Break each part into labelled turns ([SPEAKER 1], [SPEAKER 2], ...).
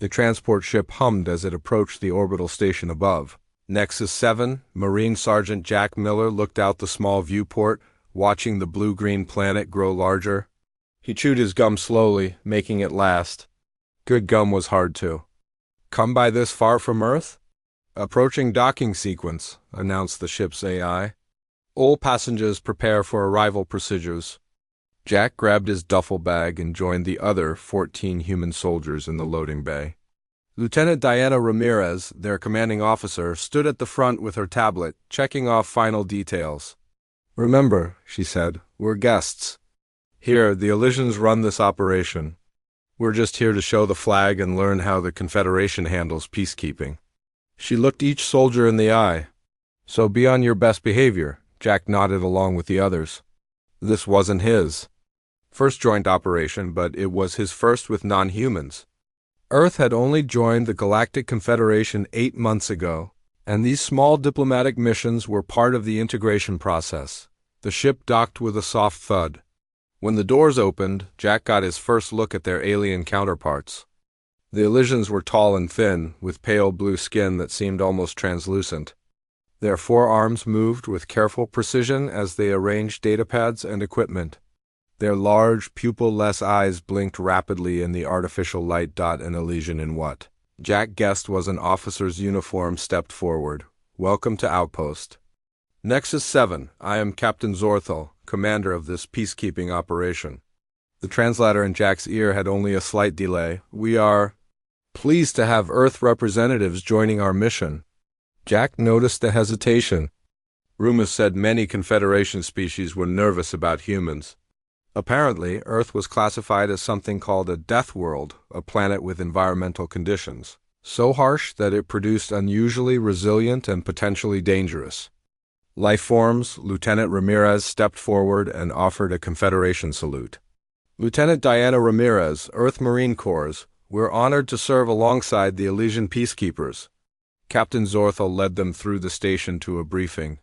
[SPEAKER 1] The transport ship hummed as it approached the orbital station above. Nexus 7, Marine Sergeant Jack Miller looked out the small viewport, watching the blue-green planet grow larger. He chewed his gum slowly, making it last. Good gum was hard to. "Come by this far from Earth?" "Approaching docking sequence," announced the ship's AI. "All passengers prepare for arrival procedures." Jack grabbed his duffel bag and joined the other 14 human soldiers in the loading bay. Lieutenant Diana Ramirez, their commanding officer, stood at the front with her tablet, checking off final details. "Remember," she said, "we're guests. Here, the Elysians run this operation. We're just here to show the flag and learn how the Confederation handles peacekeeping." She looked each soldier in the eye. "So be on your best behavior," Jack nodded along with the others. This wasn't his first joint operation, but it was his first with non-humans. Earth had only joined the Galactic Confederation 8 months ago, and these small diplomatic missions were part of the integration process. The ship docked with a soft thud. When the doors opened, Jack got his first look at their alien counterparts. The Elysians were tall and thin, with pale blue skin that seemed almost translucent. Their forearms moved with careful precision as they arranged datapads and equipment. Their large, pupil-less eyes blinked rapidly in the artificial light. An Elysian in what Jack guessed was an officer's uniform stepped forward. "Welcome to Outpost." "Nexus 7, I am Captain Zorthal, commander of this peacekeeping operation." The translator in Jack's ear had only a slight delay. "We are pleased to have Earth representatives joining our mission." Jack noticed the hesitation. Rumors said many Confederation species were nervous about humans. Apparently, Earth was classified as something called a Deathworld, a planet with environmental conditions so harsh that it produced unusually resilient and potentially dangerous life forms. Lieutenant Ramirez stepped forward and offered a Confederation salute. "Lieutenant Diana Ramirez, Earth Marine Corps, we're honored to serve alongside the Elysian peacekeepers." Captain Zorthal led them through the station to a briefing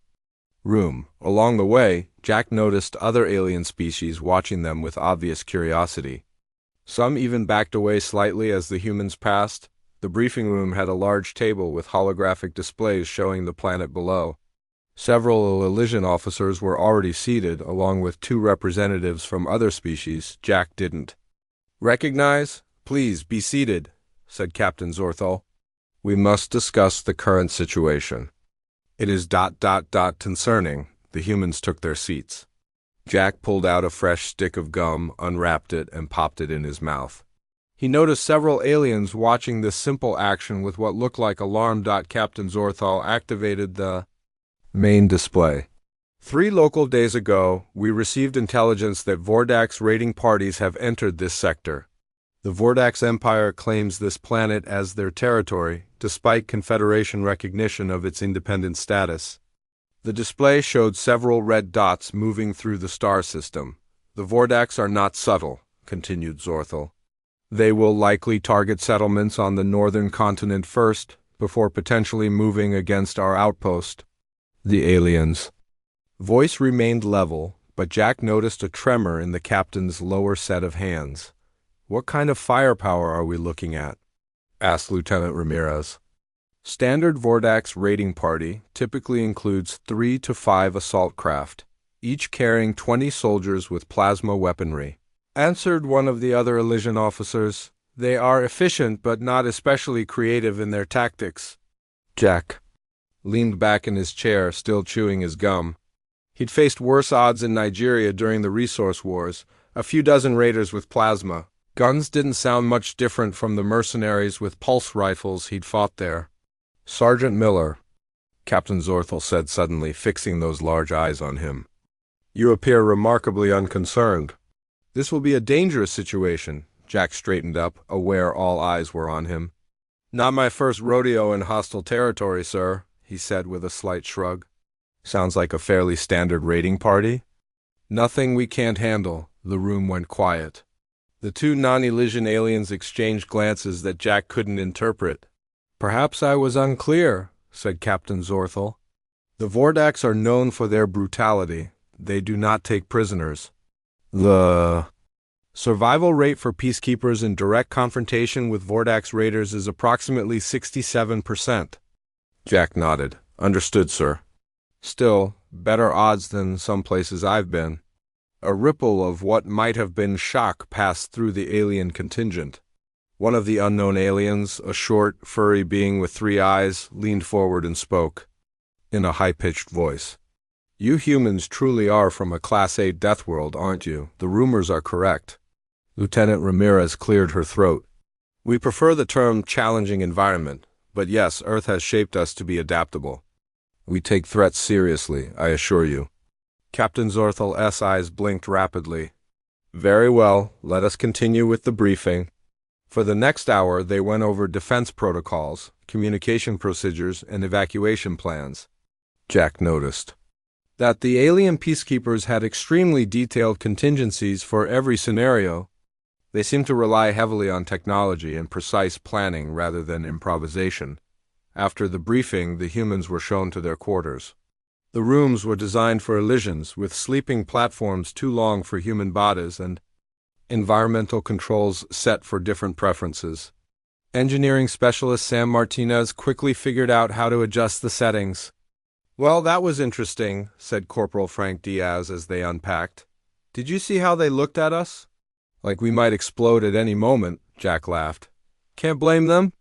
[SPEAKER 1] room. Along the way, Jack noticed other alien species watching them with obvious curiosity. Some even backed away slightly as the humans passed. The briefing room had a large table with holographic displays showing the planet below. Several Elysian officers were already seated, along with 2 representatives from other species. Jack didn't recognize. "Please be seated," said Captain Zorthal. "We must discuss the current situation. It is ... concerning." The humans took their seats. Jack pulled out a fresh stick of gum, unwrapped it, and popped it in his mouth. He noticed several aliens watching this simple action with what looked like alarm. Captain Zorthal activated the main display. 3 local days ago, we received intelligence that Vordax raiding parties have entered this sector. The Vordax Empire claims this planet as their territory, despite Confederation recognition of its independent status. The display showed several red dots moving through the star system. "The Vordax are not subtle," continued Zorthal. "They will likely target settlements on the northern continent first, before potentially moving against our outpost." The aliens' voice remained level, but Jack noticed a tremor in the captain's lower set of hands. "What kind of firepower are we looking at?" asked Lieutenant Ramirez. "Standard Vordax raiding party typically includes 3 to 5 assault craft, each carrying 20 soldiers with plasma weaponry," answered one of the other Elysian officers. "They are efficient but not especially creative in their tactics." Jack leaned back in his chair, still chewing his gum. He'd faced worse odds in Nigeria during the resource wars, a few dozen raiders with plasma. Guns didn't sound much different from the mercenaries with pulse rifles he'd fought there. "Sergeant Miller," Captain Zorthal said suddenly, fixing those large eyes on him. "You appear remarkably unconcerned." "This will be a dangerous situation." Jack straightened up, aware all eyes were on him. "Not my first rodeo in hostile territory, sir," he said with a slight shrug. "Sounds like a fairly standard raiding party." "Nothing we can't handle." The room went quiet. The 2 non-Elysian aliens exchanged glances that Jack couldn't interpret. "Perhaps I was unclear," said Captain Zorthal. "The Vordax are known for their brutality. They do not take prisoners." The Survival rate for peacekeepers in direct confrontation with Vordax raiders is approximately 67%. Jack nodded. Understood, sir. Still, better odds than some places I've been. A ripple of what might have been shock passed through the alien contingent. One of the unknown aliens, a short, furry being with 3 eyes, leaned forward and spoke, in a high-pitched voice. You humans truly are from a Class 8 death world, aren't you? The rumors are correct. Lieutenant Ramirez cleared her throat. We prefer the term challenging environment, but yes, Earth has shaped us to be adaptable. We take threats seriously, I assure you. Captain Zorthel's eyes blinked rapidly. Very well, let us continue with the briefing. For the next hour, they went over defense protocols, communication procedures, and evacuation plans. Jack noticed that the alien peacekeepers had extremely detailed contingencies for every scenario. They seemed to rely heavily on technology and precise planning rather than improvisation. After the briefing, the humans were shown to their quarters. The rooms were designed for elisions, with sleeping platforms too long for human bodies and environmental controls set for different preferences. Engineering specialist Sam Martinez quickly figured out how to adjust the settings. Well, that was interesting, said Corporal Frank Diaz as they unpacked. Did you see how they looked at us? Like we might explode at any moment, Jack laughed. Can't blame them.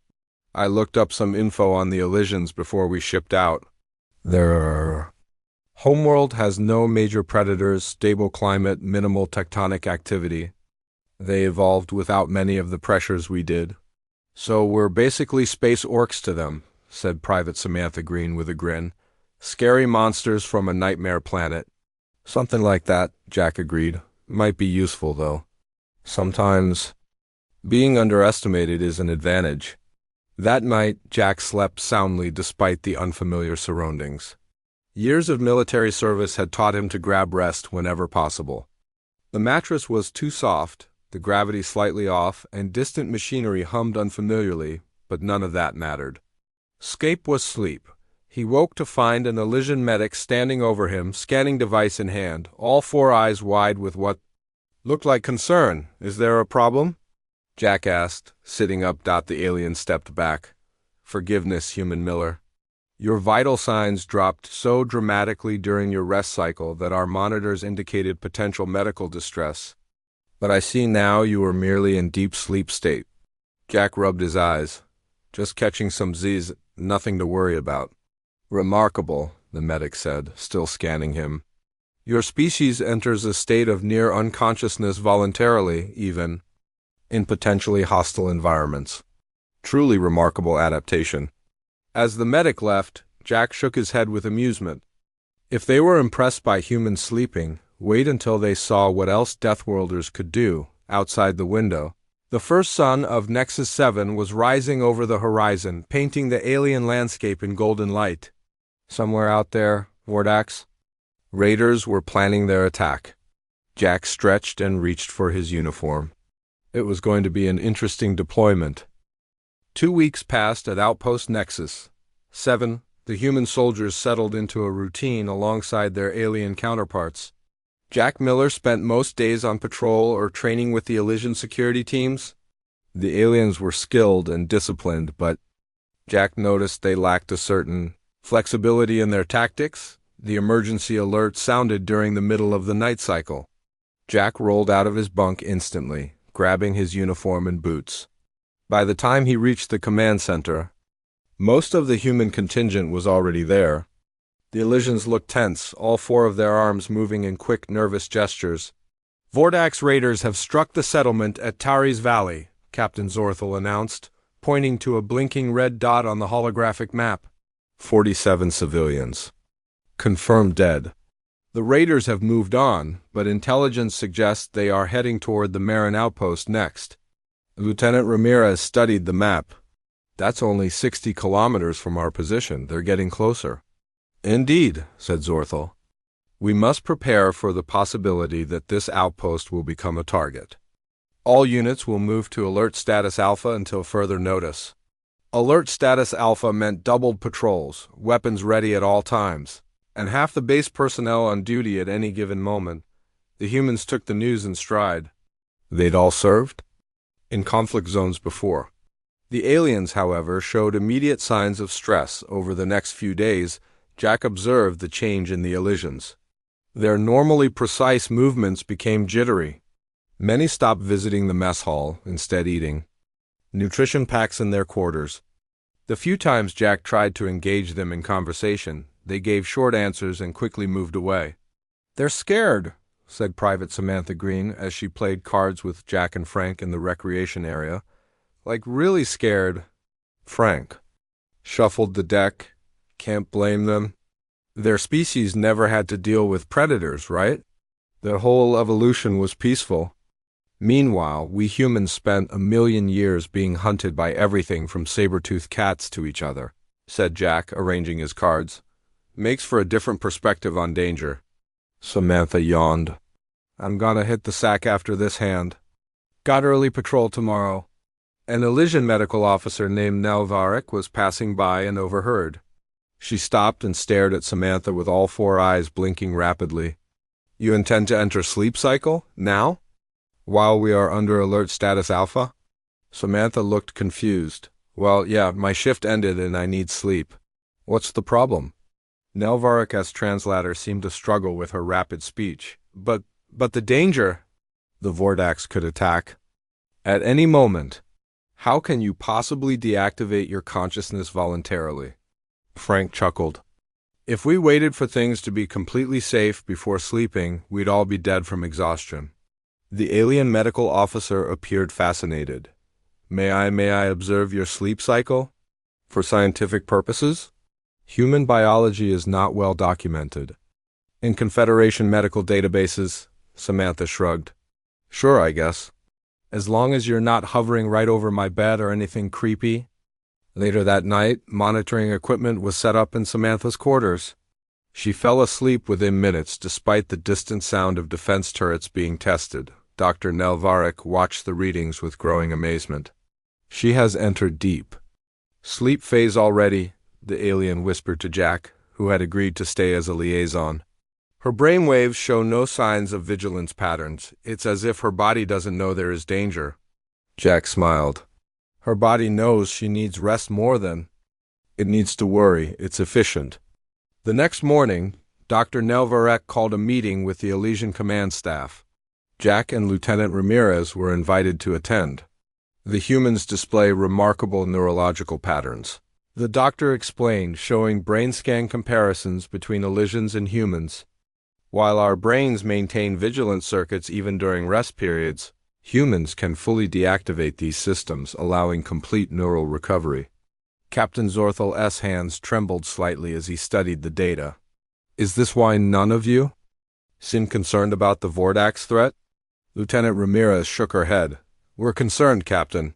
[SPEAKER 1] I looked up some info on the elisions before we shipped out. Their homeworld has no major predators, stable climate, minimal tectonic activity. They evolved without many of the pressures we did. So we're basically space orcs to them, said Private Samantha Green with a grin. Scary monsters from a nightmare planet. Something like that, Jack agreed. Might be useful, though. Sometimes being underestimated is an advantage. That night, Jack slept soundly despite the unfamiliar surroundings. Years of military service had taught him to grab rest whenever possible. The mattress was too soft, the gravity slightly off, and distant machinery hummed unfamiliarly, but none of that mattered. Scape was sleep. He woke to find an Elysian medic standing over him, scanning device in hand, all 4 eyes wide with what looked like concern. Is there a problem? Jack asked, sitting up. The alien stepped back. Forgiveness, Human Miller. Your vital signs dropped so dramatically during your rest cycle that our monitors indicated potential medical distress. But I see now you were merely in deep sleep state. Jack rubbed his eyes. Just catching some Z's, nothing to worry about. Remarkable, the medic said, still scanning him. Your species enters a state of near unconsciousness voluntarily, even in potentially hostile environments. Truly remarkable adaptation. As the medic left, Jack shook his head with amusement. If they were impressed by humans sleeping, wait until they saw what else Deathworlders could do outside the window. The first sun of Nexus 7 was rising over the horizon, painting the alien landscape in golden light. Somewhere out there, Vordax, raiders were planning their attack. Jack stretched and reached for his uniform. It was going to be an interesting deployment. 2 weeks passed at Outpost Nexus 7. The human soldiers settled into a routine alongside their alien counterparts. Jack Miller spent most days on patrol or training with the Elysian security teams. The aliens were skilled and disciplined, but Jack noticed they lacked a certain flexibility in their tactics. The emergency alert sounded during the middle of the night cycle. Jack rolled out of his bunk instantly, grabbing his uniform and boots. By the time he reached the command center, most of the human contingent was already there. The Elysians looked tense, all 4 of their arms moving in quick, nervous gestures. Vordax raiders have struck the settlement at Tari's Valley, Captain Zorthel announced, pointing to a blinking red dot on the holographic map. 47 civilians. Confirmed dead. The raiders have moved on, but intelligence suggests they are heading toward the Marin outpost next. Lieutenant Ramirez studied the map. That's only 60 kilometers from our position. They're getting closer. Indeed, said Zorthel. We must prepare for the possibility that this outpost will become a target. All units will move to Alert Status Alpha until further notice. Alert Status Alpha meant doubled patrols, weapons ready at all times, and half the base personnel on duty at any given moment. The humans took the news in stride. They'd all served in conflict zones before. The aliens, however, showed immediate signs of stress. Over the next few days, Jack observed the change in the Elysians. Their normally precise movements became jittery. Many stopped visiting the mess hall, instead eating nutrition packs in their quarters. The few times Jack tried to engage them in conversation, they gave short answers and quickly moved away. "They're scared," said Private Samantha Green as she played cards with Jack and Frank in the recreation area. "Like really scared." Frank shuffled the deck. "Can't blame them. Their species never had to deal with predators, right? Their whole evolution was peaceful. Meanwhile, we humans spent 1,000,000 years being hunted by everything from saber-toothed cats to each other," said Jack, arranging his cards. "Makes for a different perspective on danger." Samantha yawned. "I'm gonna hit the sack after this hand. Got early patrol tomorrow." An Elysian medical officer named Nelvarik was passing by and overheard. She stopped and stared at Samantha with all four eyes blinking rapidly. "You intend to enter sleep cycle? Now? While we are under alert status alpha?" Samantha looked confused. "Well, yeah, my shift ended and I need sleep. What's the problem?" Nelvarik as translator seemed to struggle with her rapid speech. But the danger. The Vordax could attack at any moment. How can you possibly deactivate your consciousness voluntarily?" Frank chuckled. "If we waited for things to be completely safe before sleeping, we'd all be dead from exhaustion." The alien medical officer appeared fascinated. May I observe your sleep cycle? For scientific purposes? Human biology is not well documented. In Confederation medical databases," Samantha shrugged. "Sure, I guess. As long as you're not hovering right over my bed or anything creepy." Later that night, monitoring equipment was set up in Samantha's quarters. She fell asleep within minutes despite the distant sound of defense turrets being tested. Dr. Nelvarik watched the readings with growing amazement. "She has entered deep sleep phase already," the alien whispered to Jack, who had agreed to stay as a liaison. "Her brainwaves show no signs of vigilance patterns. It's as if her body doesn't know there is danger." Jack smiled. "Her body knows she needs rest more than it needs to worry. It's efficient." The next morning, Dr. Nelvarik called a meeting with the Elysian command staff. Jack and Lieutenant Ramirez were invited to attend. The humans display remarkable neurological patterns. The doctor explained, showing brain scan comparisons between Elysians and humans. While our brains maintain vigilance circuits even during rest periods, humans can fully deactivate these systems, allowing complete neural recovery. Captain Zorthal hands trembled slightly as he studied the data. "Is this why none of you seem concerned about the Vordax threat?" Lieutenant Ramirez shook her head. "We're concerned, Captain.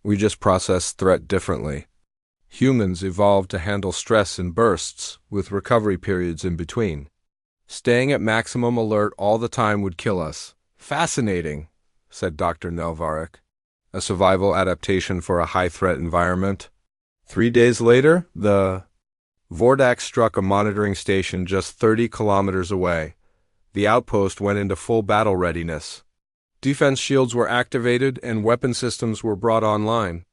[SPEAKER 1] We just process threat differently. Humans evolved to handle stress in bursts, with recovery periods in between. Staying at maximum alert all the time would kill us." "Fascinating," said Dr. Nelvarik. "A survival adaptation for a high-threat environment." 3 days later, the Vordax struck a monitoring station just 30 kilometers away. The outpost went into full battle readiness. Defense shields were activated and weapon systems were brought online.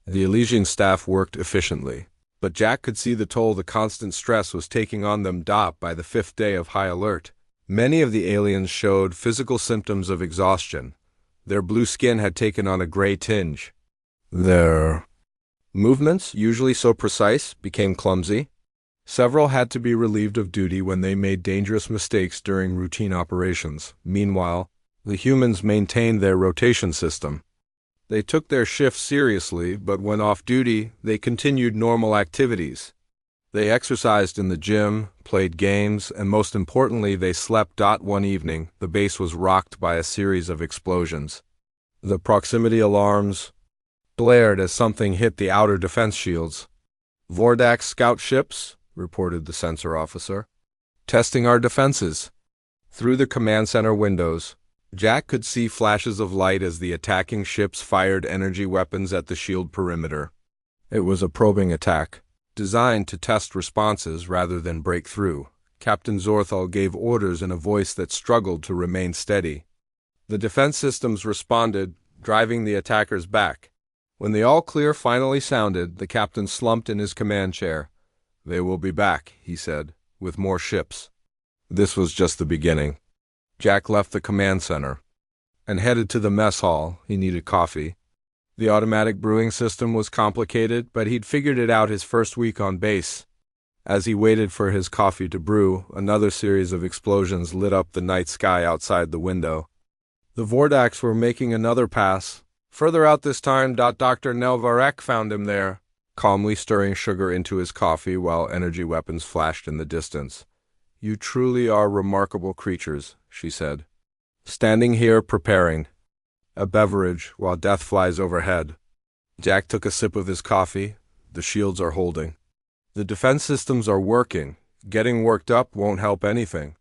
[SPEAKER 1] The Elysian staff worked efficiently, but Jack could see the toll the constant stress was taking on them by the 5th day of high alert. Many of the aliens showed physical symptoms of exhaustion. Their blue skin had taken on a gray tinge. Their movements, usually so precise, became clumsy. Several had to be relieved of duty when they made dangerous mistakes during routine operations. Meanwhile, the humans maintained their rotation system. They took their shifts seriously, but when off duty, they continued normal activities. They exercised in the gym, played games, and most importantly, they slept. One evening, the base was rocked by a series of explosions. The proximity alarms blared as something hit the outer defense shields. "Vordax scout ships," reported the sensor officer. "Testing our defenses." Through the command center windows, Jack could see flashes of light as the attacking ships fired energy weapons at the shield perimeter. It was a probing attack, designed to test responses rather than break through. Captain Zorthal gave orders in a voice that struggled to remain steady. The defense systems responded, driving the attackers back. When the all-clear finally sounded, the captain slumped in his command chair. "They will be back," he said, "with more ships." This was just the beginning. Jack left the command center and headed to the mess hall. He needed coffee. The automatic brewing system was complicated, but he'd figured it out his first week on base. As he waited for his coffee to brew, another series of explosions lit up the night sky outside the window. The Vordaks were making another pass. Further out this time, Dr. Nelvarek found him there, calmly stirring sugar into his coffee while energy weapons flashed in the distance. "You truly are remarkable creatures," she said. "Standing here preparing a beverage while death flies overhead." Jack took a sip of his coffee. "The shields are holding. The defense systems are working. Getting worked up won't help anything.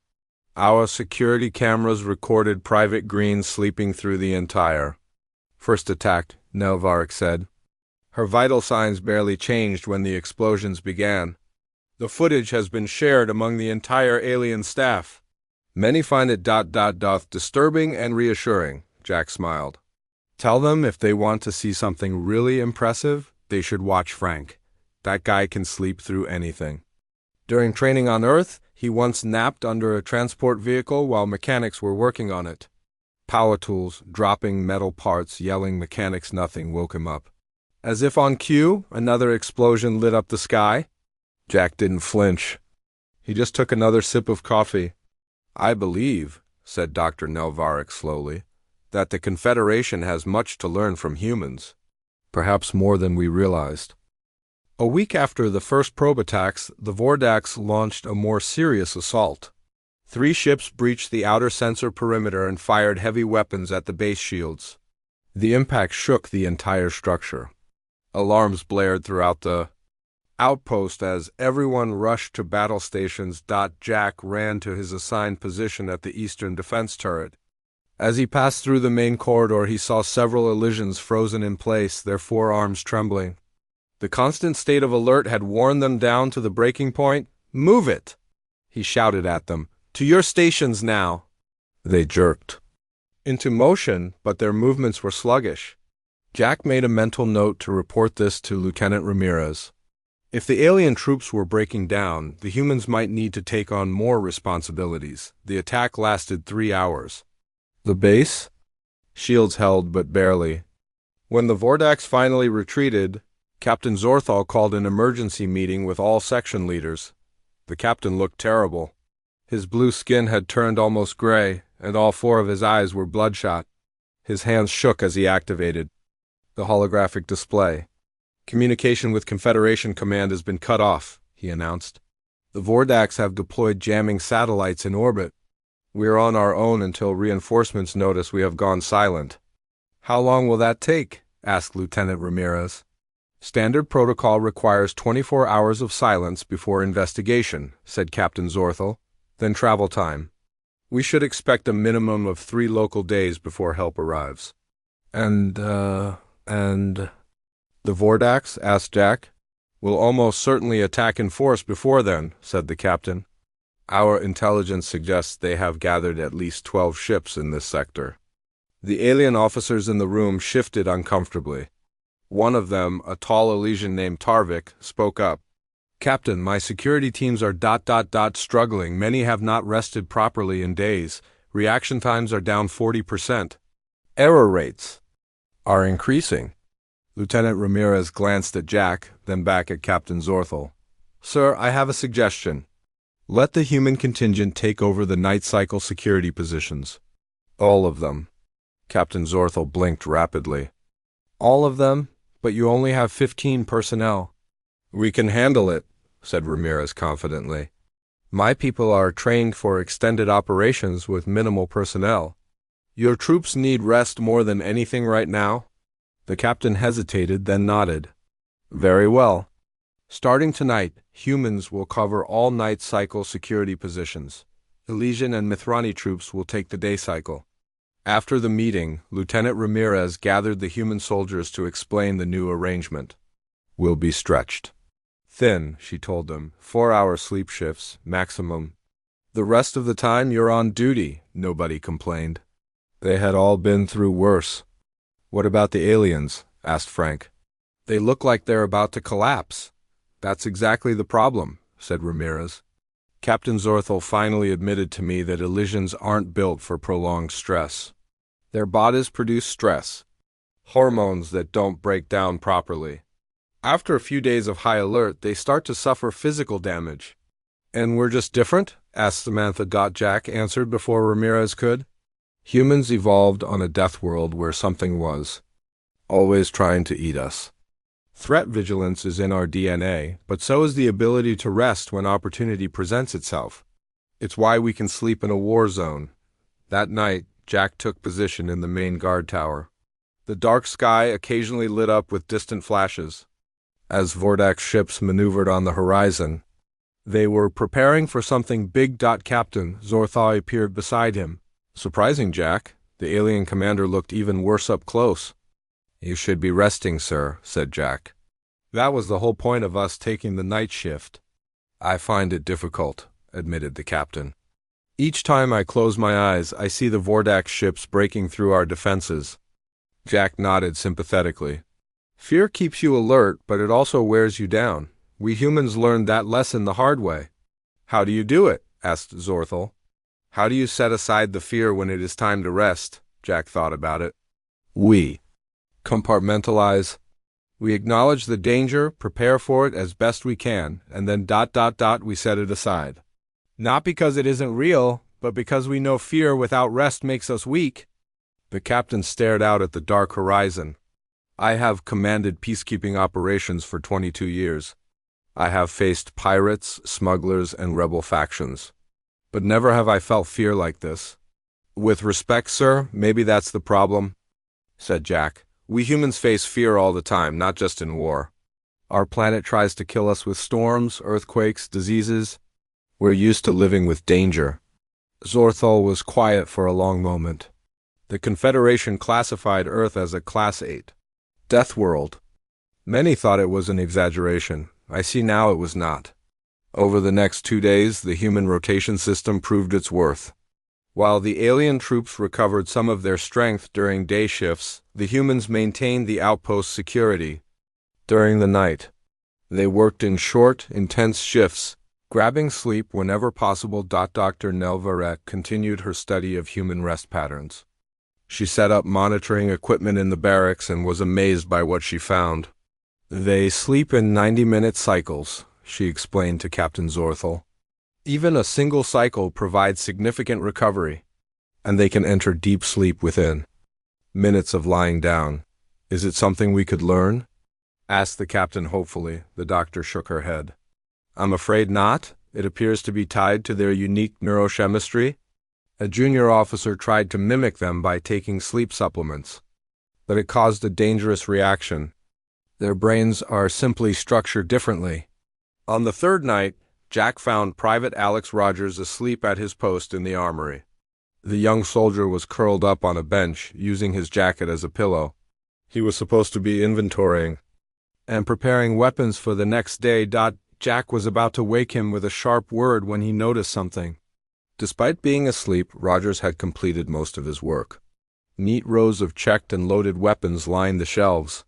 [SPEAKER 1] Our security cameras recorded Private Green sleeping through the entire first attack," Nelvarek said. "Her vital signs barely changed when the explosions began. The footage has been shared among the entire alien staff. Many find it disturbing and reassuring," Jack smiled. "Tell them if they want to see something really impressive, they should watch Frank. That guy can sleep through anything. During training on Earth, he once napped under a transport vehicle while mechanics were working on it. Power tools, dropping metal parts, yelling mechanics nothing woke him up. As if on cue, another explosion lit up the sky. Jack didn't flinch. He just took another sip of coffee. "I believe," said Dr. Nelvarek slowly, "that the Confederation has much to learn from humans. Perhaps more than we realized." A week after the first probe attacks, the Vordaks launched a more serious assault. 3 ships breached the outer sensor perimeter and fired heavy weapons at the base shields. The impact shook the entire structure. Alarms blared throughout the outpost as everyone rushed to battle stations. Jack ran to his assigned position at the eastern defense turret. As he passed through the main corridor, he saw several Elysians frozen in place, their forearms trembling. The constant state of alert had worn them down to the breaking point. "Move it!" he shouted at them. "To your stations now!" They jerked into motion, but their movements were sluggish. Jack made a mental note to report this to Lieutenant Ramirez. If the alien troops were breaking down, the humans might need to take on more responsibilities. The attack lasted 3 hours. The base? Shields held, but barely. When the Vordaks finally retreated, Captain Zorthal called an emergency meeting with all section leaders. The captain looked terrible. His blue skin had turned almost gray, and all 4 of his eyes were bloodshot. His hands shook as he activated the holographic display. "Communication with Confederation Command has been cut off," he announced. "The Vordaks have deployed jamming satellites in orbit. We are on our own until reinforcements notice we have gone silent." "How long will that take?" asked Lieutenant Ramirez. "Standard protocol requires 24 hours of silence before investigation," said Captain Zorthal. "Then travel time. We should expect a minimum of 3 local days before help arrives." And the Vordaks?" asked Jack. "Will almost certainly attack in force before then," said the captain. "Our intelligence suggests they have gathered at least 12 ships in this sector." The alien officers in the room shifted uncomfortably. One of them, a tall Elysian named Tarvik, spoke up. "Captain, my security teams are struggling. Many have not rested properly in days. Reaction times are down 40%. Error rates are increasing." Lieutenant Ramirez glanced at Jack, then back at Captain Zorthal. "Sir, I have a suggestion. Let the human contingent take over the night cycle security positions." "All of them?" Captain Zorthal blinked rapidly. "All of them? But you only have 15 personnel." "We can handle it," said Ramirez confidently. "My people are trained for extended operations with minimal personnel. Your troops need rest more than anything right now?" The captain hesitated, then nodded. "Very well. Starting tonight, humans will cover all night cycle security positions. Elysian and Mithrani troops will take the day cycle." After the meeting, Lieutenant Ramirez gathered the human soldiers to explain the new arrangement. "We'll be stretched thin," she told them. 4-hour sleep shifts, maximum. "The rest of the time you're on duty," nobody complained. They had all been through worse. What about the aliens? Asked Frank. They look like they're about to collapse. That's exactly the problem, said Ramirez. Captain Zorthel finally admitted to me that Elysians aren't built for prolonged stress. Their bodies produce stress, hormones that don't break down properly. After a few days of high alert, they start to suffer physical damage. And we're just different? Asked Samantha. Jack answered before Ramirez could. Humans evolved on a death world where something was, always trying to eat us. Threat vigilance is in our DNA, but so is the ability to rest when opportunity presents itself. It's why we can sleep in a war zone. That night, Jack took position in the main guard tower. The dark sky occasionally lit up with distant flashes. As Vordak's ships maneuvered on the horizon, they were preparing for something big. Captain Zorthal appeared beside him. Surprising, Jack. The alien commander looked even worse up close. You should be resting, sir, said Jack. That was the whole point of us taking the night shift. I find it difficult, admitted the captain. Each time I close my eyes, I see the Vordak ships breaking through our defenses. Jack nodded sympathetically. Fear keeps you alert, but it also wears you down. We humans learned that lesson the hard way. How do you do it? Asked Zorthel. How do you set aside the fear when it is time to rest? Jack thought about it. We compartmentalize. We acknowledge the danger, prepare for it as best we can, and then ... we set it aside. Not because it isn't real, but because we know fear without rest makes us weak. The captain stared out at the dark horizon. I have commanded peacekeeping operations for 22 years. I have faced pirates, smugglers, and rebel factions. But never have I felt fear like this. With respect, sir, maybe that's the problem, said Jack. We humans face fear all the time, not just in war. Our planet tries to kill us with storms, earthquakes, diseases. We're used to living with danger. Zorthal was quiet for a long moment. The Confederation classified Earth as a Class 8 death world. Many thought it was an exaggeration. I see now it was not. Over the next 2 days, the human rotation system proved its worth. While the alien troops recovered some of their strength during day shifts, the humans maintained the outpost's security. During the night, they worked in short, intense shifts, grabbing sleep whenever possible. Dr. Nelvarek continued her study of human rest patterns. She set up monitoring equipment in the barracks and was amazed by what she found. They sleep in 90-minute cycles, she explained to Captain Zorthal. Even a single cycle provides significant recovery, and they can enter deep sleep within minutes of lying down. Is it something we could learn? Asked the captain hopefully. The doctor shook her head. I'm afraid not. It appears to be tied to their unique neurochemistry. A junior officer tried to mimic them by taking sleep supplements, but it caused a dangerous reaction. Their brains are simply structured differently. On the third night, Jack found Private Alex Rogers asleep at his post in the armory. The young soldier was curled up on a bench, using his jacket as a pillow. He was supposed to be inventorying and preparing weapons for the next day. Jack was about to wake him with a sharp word when he noticed something. Despite being asleep, Rogers had completed most of his work. Neat rows of checked and loaded weapons lined the shelves.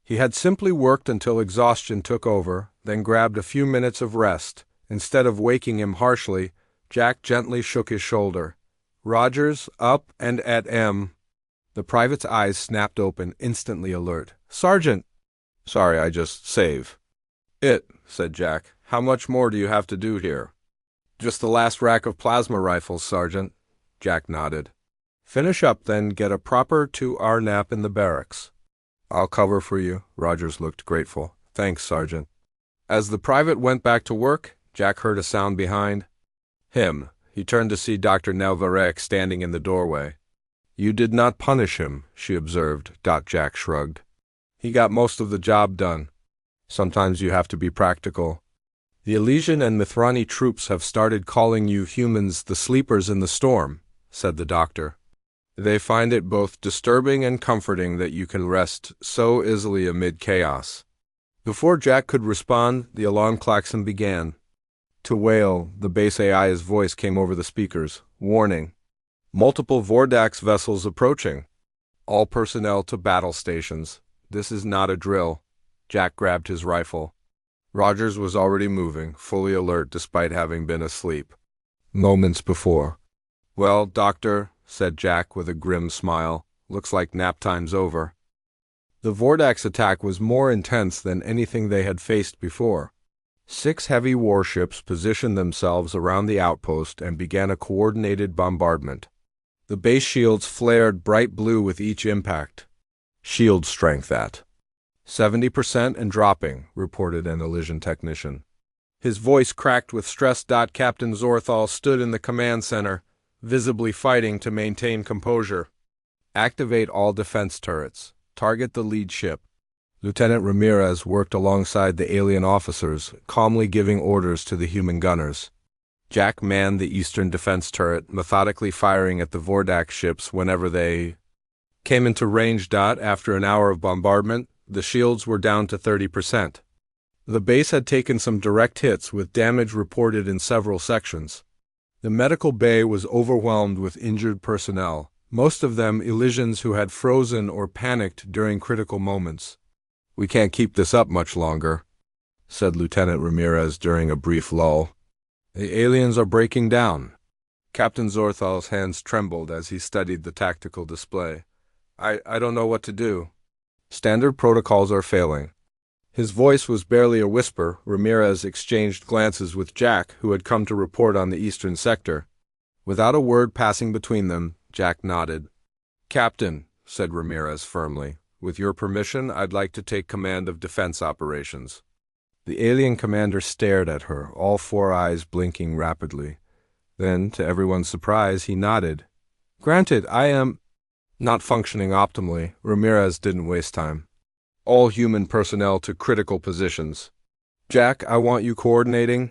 [SPEAKER 1] He had simply worked until exhaustion took over, then grabbed a few minutes of rest. Instead of waking him harshly, Jack gently shook his shoulder. Rogers, up and at M. The private's eyes snapped open, instantly alert. Sergeant! Sorry, I just save. It, said Jack. How much more do you have to do here? Just the last rack of plasma rifles, Sergeant. Jack nodded. Finish up, then get a proper 2-hour nap in the barracks. I'll cover for you. Rogers looked grateful. Thanks, Sergeant. As the private went back to work, Jack heard a sound behind him. He turned to see Dr. Nelvarek standing in the doorway. You did not punish him, she observed. Jack shrugged. He got most of the job done. Sometimes you have to be practical. The Elysian and Mithrani troops have started calling you humans the sleepers in the storm, said the doctor. They find it both disturbing and comforting that you can rest so easily amid chaos. Before Jack could respond, the alarm klaxon began to wail. The base AI's voice came over the speakers. Warning. Multiple Vordax vessels approaching. All personnel to battle stations. This is not a drill. Jack grabbed his rifle. Rogers was already moving, fully alert despite having been asleep moments before. "Well, Doctor," said Jack with a grim smile, "looks like nap time's over." The Vordax attack was more intense than anything they had faced before. 6 heavy warships positioned themselves around the outpost and began a coordinated bombardment. The base shields flared bright blue with each impact. "Shield strength at 70% and dropping," reported an Elysian technician. His voice cracked with stress. Captain Zorthal stood in the command center, visibly fighting to maintain composure. "Activate all defense turrets. Target the lead ship." Lieutenant Ramirez worked alongside the alien officers, calmly giving orders to the human gunners. Jack manned the eastern defense turret, methodically firing at the Vordax ships whenever they came into range. After an hour of bombardment, the shields were down to 30%. The base had taken some direct hits, with damage reported in several sections. The medical bay was overwhelmed with injured personnel, most of them Elysians who had frozen or panicked during critical moments. "We can't keep this up much longer," said Lieutenant Ramirez during a brief lull. "The aliens are breaking down." Captain Zorthal's hands trembled as he studied the tactical display. I don't know what to do. Standard protocols are failing." His voice was barely a whisper. Ramirez exchanged glances with Jack, who had come to report on the eastern sector. Without a word passing between them, Jack nodded. "Captain," said Ramirez firmly, "with your permission, I'd like to take command of defense operations." The alien commander stared at her, all 4 eyes blinking rapidly. Then, to everyone's surprise, he nodded. "Granted, I am not functioning optimally." Ramirez didn't waste time. "All human personnel to critical positions. Jack, I want you coordinating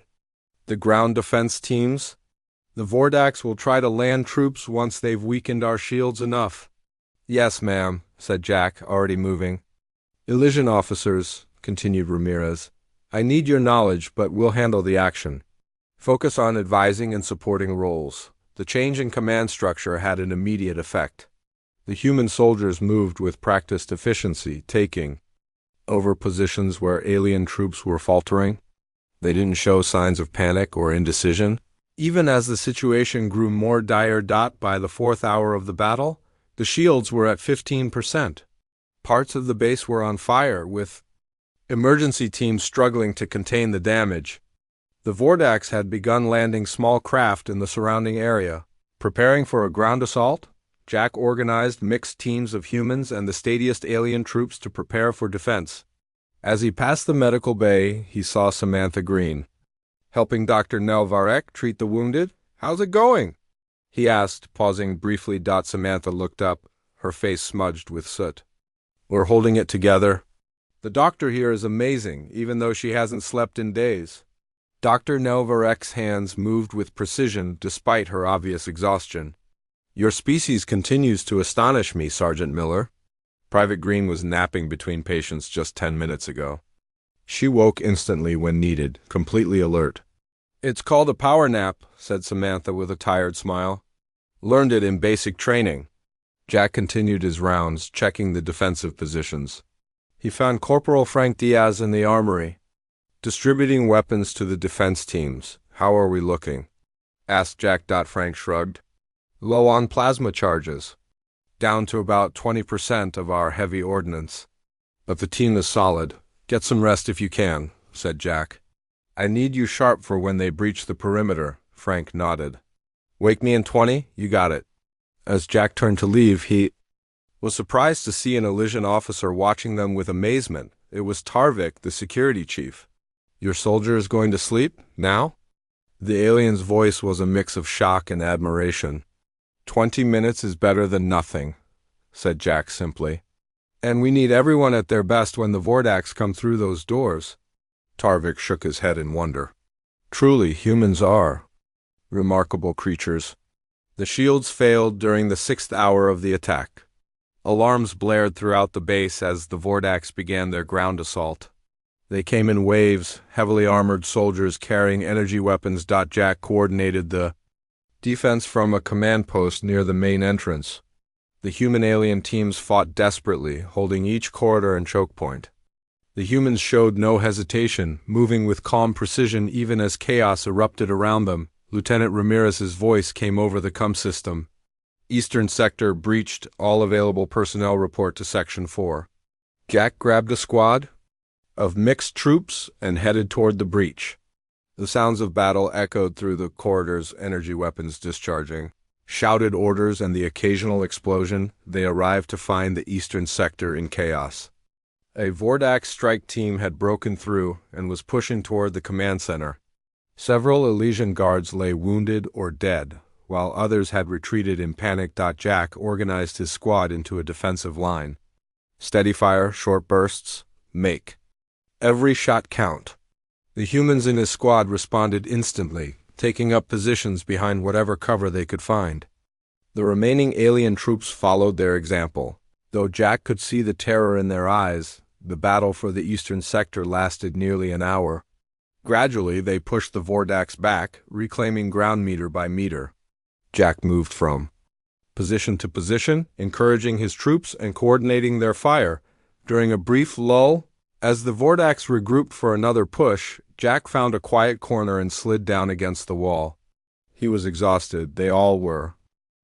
[SPEAKER 1] the ground defense teams. The Vordax will try to land troops once they've weakened our shields enough." "Yes, ma'am," said Jack, already moving. "Elysian officers," continued Ramirez, "I need your knowledge, but we'll handle the action. Focus on advising and supporting roles." The change in command structure had an immediate effect. The human soldiers moved with practiced efficiency, taking over positions where alien troops were faltering. They didn't show signs of panic or indecision. Even as the situation grew more dire. By the 4th hour of the battle, the shields were at 15%. Parts of the base were on fire, with emergency teams struggling to contain the damage. The Vordax had begun landing small craft in the surrounding area. Preparing for a ground assault, Jack organized mixed teams of humans and the steadiest alien troops to prepare for defense. As he passed the medical bay, he saw Samantha Green, helping Dr. Nelvarek treat the wounded. "How's it going?" he asked, pausing briefly. Samantha looked up, her face smudged with soot. "We're holding it together. The doctor here is amazing, even though she hasn't slept in days." Dr. Nelvarek's hands moved with precision despite her obvious exhaustion. "Your species continues to astonish me, Sergeant Miller." Private Green was napping between patients just 10 minutes ago. She woke instantly when needed, completely alert. "It's called a power nap," said Samantha with a tired smile. "Learned it in basic training." Jack continued his rounds, checking the defensive positions. He found Corporal Frank Diaz in the armory, distributing weapons to the defense teams. "How are we looking?" asked Jack. Frank shrugged. "Low on plasma charges. Down to about 20% of our heavy ordnance. But the team is solid. Get some rest if you can," said Jack. "I need you sharp for when they breach the perimeter." Frank nodded. "Wake me in 20? You got it." As Jack turned to leave, he was surprised to see an Elysian officer watching them with amazement. It was Tarvik, the security chief. "Your soldier is going to sleep? Now?" The alien's voice was a mix of shock and admiration. 20 minutes is better than nothing," said Jack simply. "And we need everyone at their best when the Vordax come through those doors." Tarvik shook his head in wonder. "Truly, humans are remarkable creatures." The shields failed during the 6th hour of the attack. Alarms blared throughout the base as the Vordax began their ground assault. They came in waves, heavily armored soldiers carrying energy weapons. Jack coordinated the Defense from a command post near the main entrance. The human-alien teams fought desperately, holding each corridor and choke point. The humans showed no hesitation, moving with calm precision even as chaos erupted around them. Lieutenant Ramirez's voice came over the comm system. Eastern Sector breached. All available personnel report to Section 4. Jack grabbed a squad of mixed troops and headed toward the breach. The sounds of battle echoed through the corridors, energy weapons discharging. Shouted orders and the occasional explosion, they arrived to find the Eastern Sector in chaos. A Vordax strike team had broken through and was pushing toward the command center. Several Elysian guards lay wounded or dead, while others had retreated in panic. Jack organized his squad into a defensive line. Steady fire, short bursts, make every shot count. The humans in his squad responded instantly, taking up positions behind whatever cover they could find. The remaining alien troops followed their example. Though Jack could see the terror in their eyes, the battle for the Eastern Sector lasted nearly an hour. Gradually, they pushed the Vordax back, reclaiming ground meter by meter. Jack moved from position to position, encouraging his troops and coordinating their fire. During a brief lull, as the Vordax regrouped for another push, Jack found a quiet corner and slid down against the wall. He was exhausted, they all were.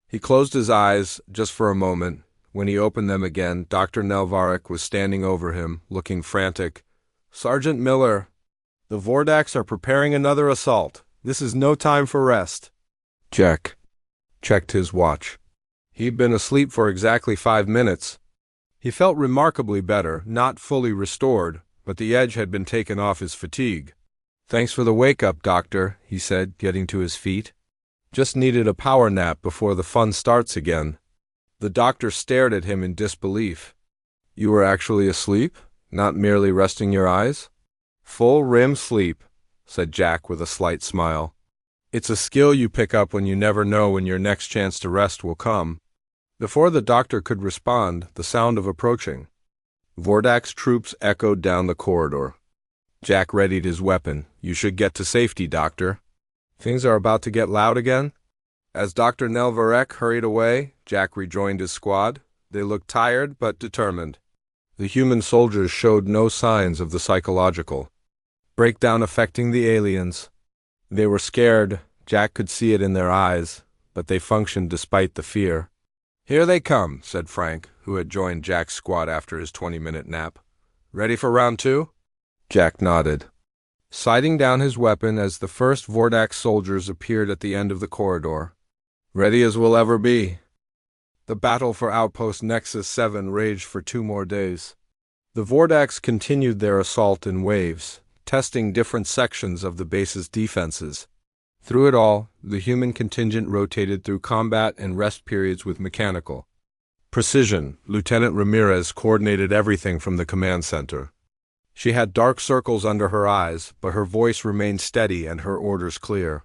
[SPEAKER 1] He closed his eyes just for a moment. When he opened them again, Dr. Nelvarek was standing over him, looking frantic. "Sergeant Miller, the Vordax are preparing another assault. This is no time for rest." Jack checked his watch. He'd been asleep for exactly 5 minutes. He felt remarkably better, not fully restored, but the edge had been taken off his fatigue. "Thanks for the wake-up, Doctor," he said, getting to his feet. "Just needed a power nap before the fun starts again." The doctor stared at him in disbelief. "You were actually asleep? Not merely resting your eyes?" "Full REM sleep," said Jack with a slight smile. "It's a skill you pick up when you never know when your next chance to rest will come." Before the doctor could respond, the sound of approaching Vordax troops echoed down the corridor. Jack readied his weapon. "You should get to safety, Doctor." "Things are about to get loud again?" As Dr. Nelvarek hurried away, Jack rejoined his squad. They looked tired but determined. The human soldiers showed no signs of the psychological breakdown affecting the aliens. They were scared. Jack could see it in their eyes, but they functioned despite the fear. "Here they come," said Frank, who had joined Jack's squad after his 20-minute nap. "Ready for round 2? Jack nodded, sighting down his weapon as the first Vordax soldiers appeared at the end of the corridor. "Ready as we'll ever be." The battle for Outpost Nexus 7 raged for 2 more days. The Vordax continued their assault in waves, testing different sections of the base's defenses. Through it all, the human contingent rotated through combat and rest periods with mechanical precision. Lieutenant Ramirez coordinated everything from the command center. She had dark circles under her eyes, but her voice remained steady and her orders clear.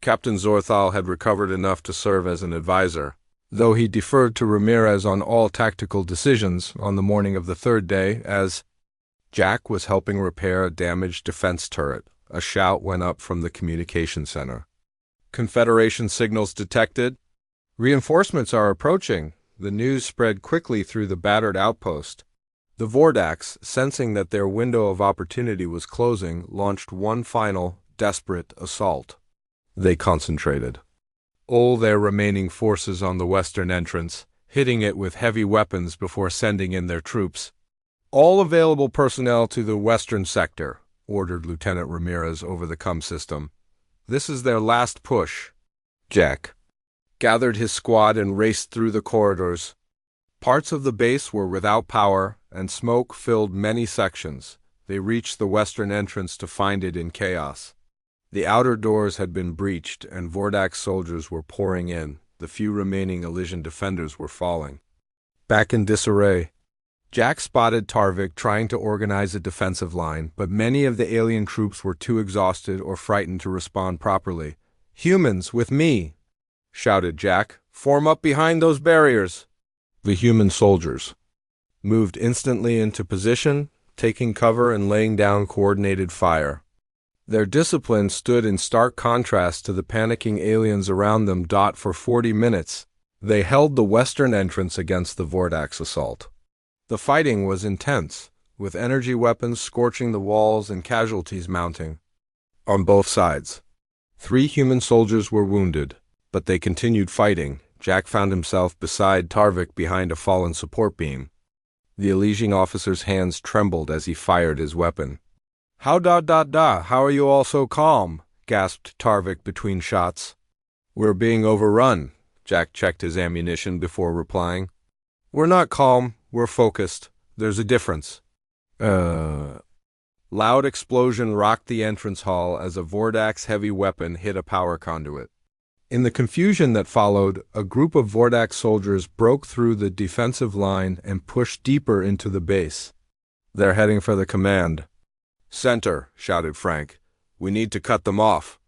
[SPEAKER 1] Captain Zorthal had recovered enough to serve as an advisor, though he deferred to Ramirez on all tactical decisions on the morning of the 3rd day. As Jack was helping repair a damaged defense turret, a shout went up from the communication center. "Confederation signals detected. Reinforcements are approaching." The news spread quickly through the battered outpost. The Vordax, sensing that their window of opportunity was closing, launched one final, desperate assault. They concentrated all their remaining forces on the western entrance, hitting it with heavy weapons before sending in their troops. "All available personnel to the western sector," ordered Lieutenant Ramirez over the comm system. "This is their last push." Jack gathered his squad and raced through the corridors. Parts of the base were without power, and smoke filled many sections. They reached the western entrance to find it in chaos. The outer doors had been breached, and Vordax soldiers were pouring in. The few remaining Elysian defenders were falling back in disarray. Jack spotted Tarvik trying to organize a defensive line, but many of the alien troops were too exhausted or frightened to respond properly. "Humans, with me!" shouted Jack. "Form up behind those barriers." The human soldiers moved instantly into position, taking cover and laying down coordinated fire. Their discipline stood in stark contrast to the panicking aliens around them. For 40 minutes, they held the western entrance against the Vordax assault. The fighting was intense, with energy weapons scorching the walls and casualties mounting. On both sides, 3 human soldiers were wounded, but they continued fighting. Jack found himself beside Tarvik behind a fallen support beam. The Elysian officer's hands trembled as he fired his weapon. How are you all so calm? Gasped Tarvik between shots. We're being overrun. Jack checked his ammunition before replying. We're not calm, we're focused. There's a difference. Loud explosion rocked the entrance hall as a Vordax heavy weapon hit a power conduit. In the confusion that followed, a group of Vordax soldiers broke through the defensive line and pushed deeper into the base. They're heading for the command. Center, shouted Frank. We need to cut them off.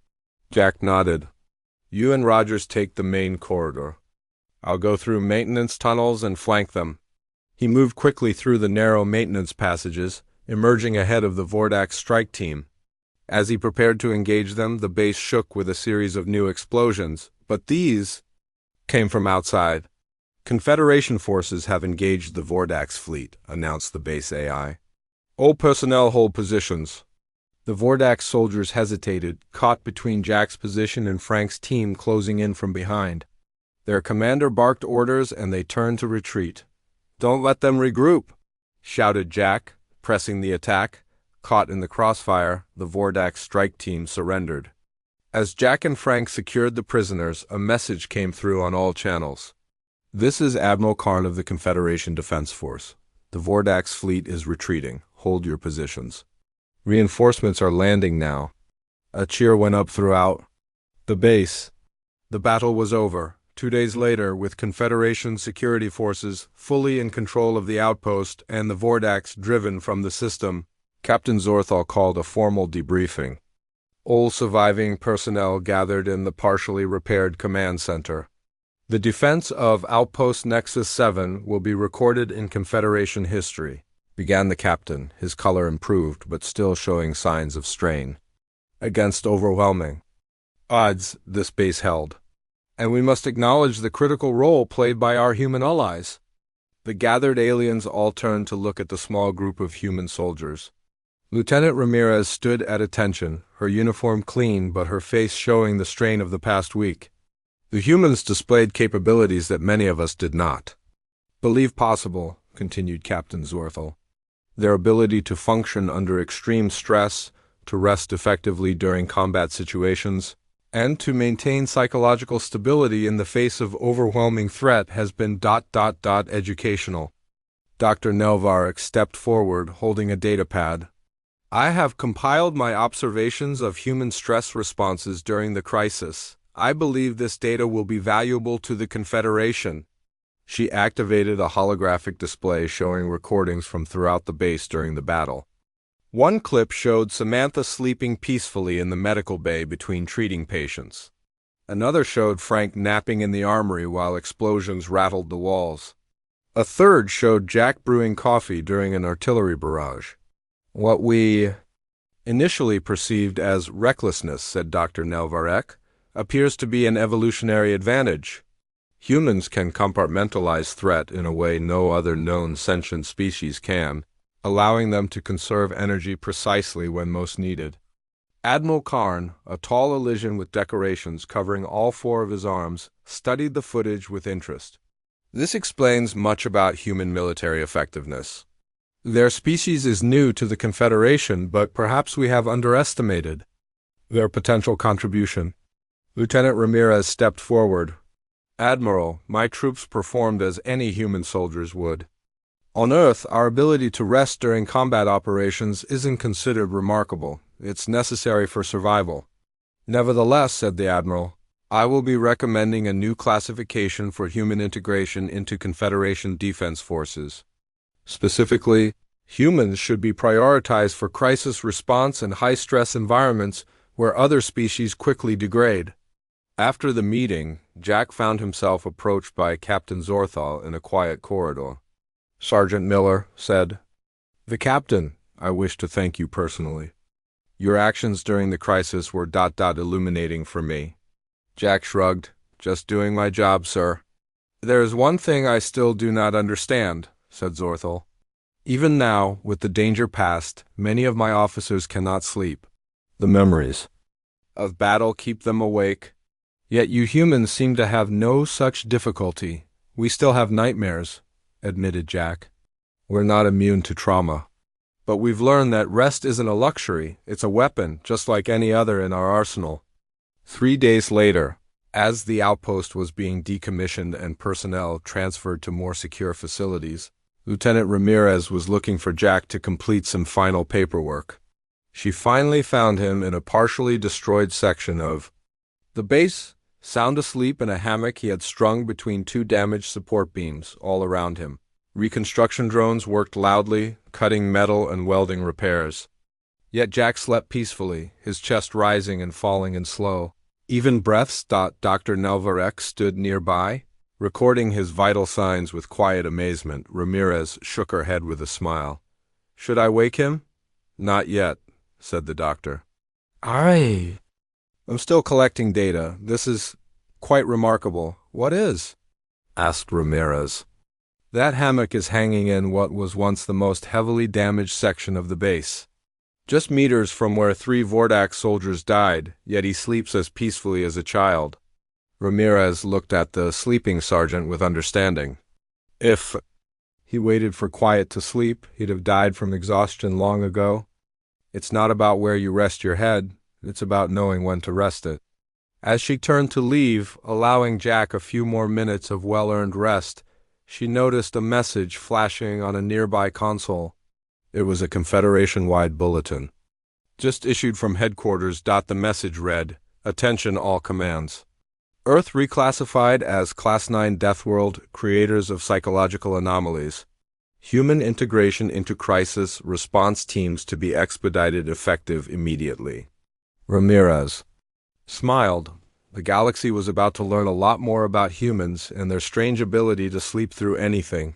[SPEAKER 1] Jack nodded. You and Rogers take the main corridor. I'll go through maintenance tunnels and flank them. He moved quickly through the narrow maintenance passages, emerging ahead of the Vordax strike team. As he prepared to engage them, the base shook with a series of new explosions, but these came from outside. Confederation forces have engaged the Vordax fleet, announced the base AI. All personnel hold positions. The Vordax soldiers hesitated, caught between Jack's position and Frank's team closing in from behind. Their commander barked orders and they turned to retreat. Don't let them regroup, shouted Jack, pressing the attack. Caught in the crossfire, the Vordax strike team surrendered. As Jack and Frank secured the prisoners, a message came through on all channels. This is Admiral Karn of the Confederation Defense Force. The Vordax fleet is retreating. Hold your positions. Reinforcements are landing now. A cheer went up throughout the base. The battle was over. 2 days later, with Confederation security forces fully in control of the outpost and the Vordax driven from the system, Captain Zorthal called a formal debriefing. All surviving personnel gathered in the partially repaired command center. The defense of Outpost Nexus 7 will be recorded in Confederation history, began the captain, his color improved but still showing signs of strain. Against overwhelming odds, this base held. And we must acknowledge the critical role played by our human allies. The gathered aliens all turned to look at the small group of human soldiers. Lieutenant Ramirez stood at attention, her uniform clean but her face showing the strain of the past week. The humans displayed capabilities that many of us did not believe possible, continued Captain Zorthal. Their ability to function under extreme stress, to rest effectively during combat situations, and to maintain psychological stability in the face of overwhelming threat has been educational. Dr. Nelvarek stepped forward, holding a datapad. I have compiled my observations of human stress responses during the crisis. I believe this data will be valuable to the Confederation. She activated a holographic display showing recordings from throughout the base during the battle. One clip showed Samantha sleeping peacefully in the medical bay between treating patients. Another showed Frank napping in the armory while explosions rattled the walls. A third showed Jack brewing coffee during an artillery barrage. What we initially perceived as recklessness, said Dr. Nelvarek, appears to be an evolutionary advantage. Humans can compartmentalize threat in a way no other known sentient species can, allowing them to conserve energy precisely when most needed. Admiral Karn, a tall Elysian with decorations covering all 4 of his arms, studied the footage with interest. This explains much about human military effectiveness. Their species is new to the Confederation, but perhaps we have underestimated their potential contribution. Lieutenant Ramirez stepped forward. Admiral, my troops performed as any human soldiers would. On Earth, our ability to rest during combat operations isn't considered remarkable. It's necessary for survival. Nevertheless, said the Admiral, I will be recommending a new classification for human integration into Confederation defense forces. Specifically, humans should be prioritized for crisis response and high-stress environments where other species quickly degrade. After the meeting, Jack found himself approached by Captain Zorthal in a quiet corridor. Sergeant Miller said, The captain, I wish to thank you personally. Your actions during the crisis were illuminating for me. Jack shrugged. Just doing my job, sir. There is one thing I still do not understand, said Zorthel. Even now, with the danger past, many of my officers cannot sleep. The memories of battle keep them awake. Yet you humans seem to have no such difficulty. We still have nightmares, admitted Jack. We're not immune to trauma. But we've learned that rest isn't a luxury, it's a weapon, just like any other in our arsenal. 3 days later, as the outpost was being decommissioned and personnel transferred to more secure facilities, Lieutenant Ramirez was looking for Jack to complete some final paperwork. She finally found him in a partially destroyed section of the base, sound asleep in a hammock he had strung between 2 damaged support beams all around him. Reconstruction drones worked loudly, cutting metal and welding repairs. Yet Jack slept peacefully, his chest rising and falling in slow, even breaths. Dr. Nelvarek stood nearby, recording his vital signs with quiet amazement. Ramirez shook her head with a smile. Should I wake him? Not yet, said the doctor. I'm still collecting data. This is quite remarkable. What is? Asked Ramirez. That hammock is hanging in what was once the most heavily damaged section of the base. Just meters from where 3 Vordak soldiers died, yet he sleeps as peacefully as a child. Ramirez looked at the sleeping sergeant with understanding. If he waited for quiet to sleep, he'd have died from exhaustion long ago. It's not about where you rest your head, it's about knowing when to rest it. As she turned to leave, allowing Jack a few more minutes of well-earned rest, she noticed a message flashing on a nearby console. It was a Confederation-wide bulletin. Just issued from headquarters. The message read, Attention all commands. Earth reclassified as Class 9 Deathworld, creators of psychological anomalies. Human integration into crisis response teams to be expedited effective immediately. Ramirez smiled. The galaxy was about to learn a lot more about humans and their strange ability to sleep through anything.